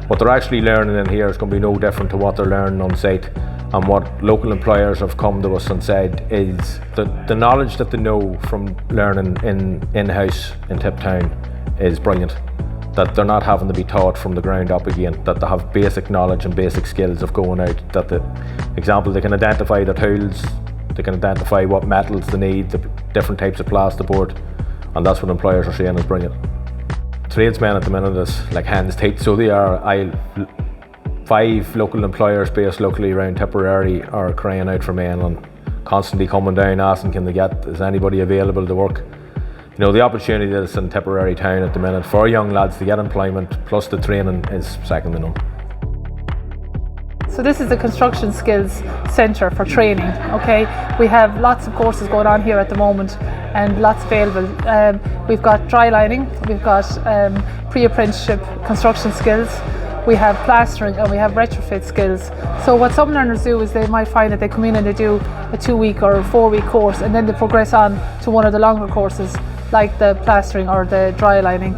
What they're actually learning in here is going to be no different to what they're learning on site. And what local employers have come to us and said is that the knowledge that they know from learning in-house in Tip Town is brilliant. That they're not having to be taught from the ground up again, that they have basic knowledge and basic skills of going out. That the example, they can identify the tools, they can identify what metals they need, the different types of plasterboard, and that's what employers are saying is brilliant. Tradesmen at the minute is like hands tight, so they are. 5 local employers based locally around Tipperary are crying out for men and constantly coming down asking is anybody available to work. You know, the opportunity that's in Tipperary Town at the minute for young lads to get employment plus the training is second to none. So this is the Construction Skills Centre for training, okay? We have lots of courses going on here at the moment and lots available. We've got dry lining, we've got Pre-Apprenticeship Construction Skills, we have Plastering and we have Retrofit Skills. So what some learners do is they might find that they come in and they do a 2-week or a 4-week course and then they progress on to one of the longer courses like the Plastering or the dry lining.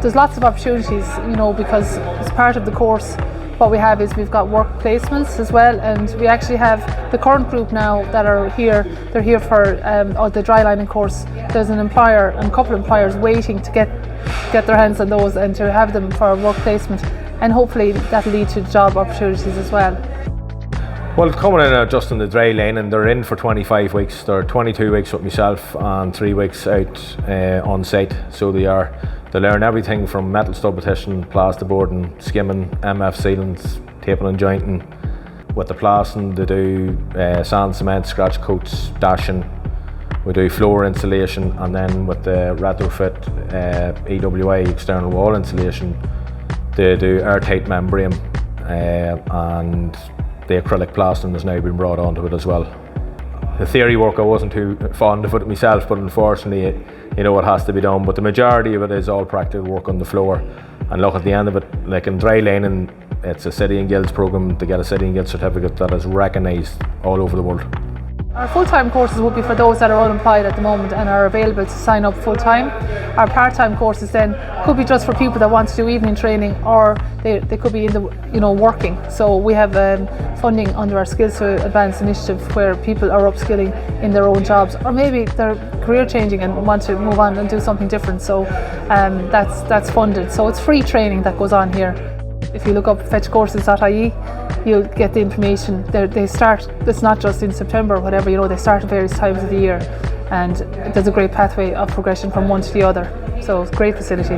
There's lots of opportunities, you know, because as part of the course what we have is we've got work placements as well, and we actually have the current group now that are here, they're here for the dry lining course. There's an employer and a couple of employers waiting to get their hands on those and to have them for work placement, and hopefully that'll lead to job opportunities as well. Well, coming in just in the dry lining, they're in for 25 weeks. They're 22 weeks with myself and 3 weeks out on site. So they learn everything from metal stubbition, plasterboarding, skimming, MF sealants, taping and jointing. With the plastering, they do sand, cement, scratch coats, dashing. We do floor insulation, and then with the Retrofit EWI external wall insulation, they do airtight membrane and the acrylic plastering has now been brought onto it as well. The theory work, I wasn't too fond of it myself, but unfortunately it has to be done. But the majority of it is all practical work on the floor. And look, at the end of it, like in dry lining, it's a City and Guilds programme to get a City and Guilds certificate that is recognised all over the world. Our full-time courses would be for those that are unemployed at the moment and are available to sign up full-time. Our part-time courses then could be just for people that want to do evening training, or they could be in the working. So we have funding under our Skills to Advance initiative where people are upskilling in their own jobs, or maybe they're career changing and want to move on and do something different. So that's funded. So it's free training that goes on here. If you look up fetchcourses.ie, you'll get the information. They start, it's not just in September or whatever, they start at various times of the year, and there's a great pathway of progression from one to the other. So it's a great facility.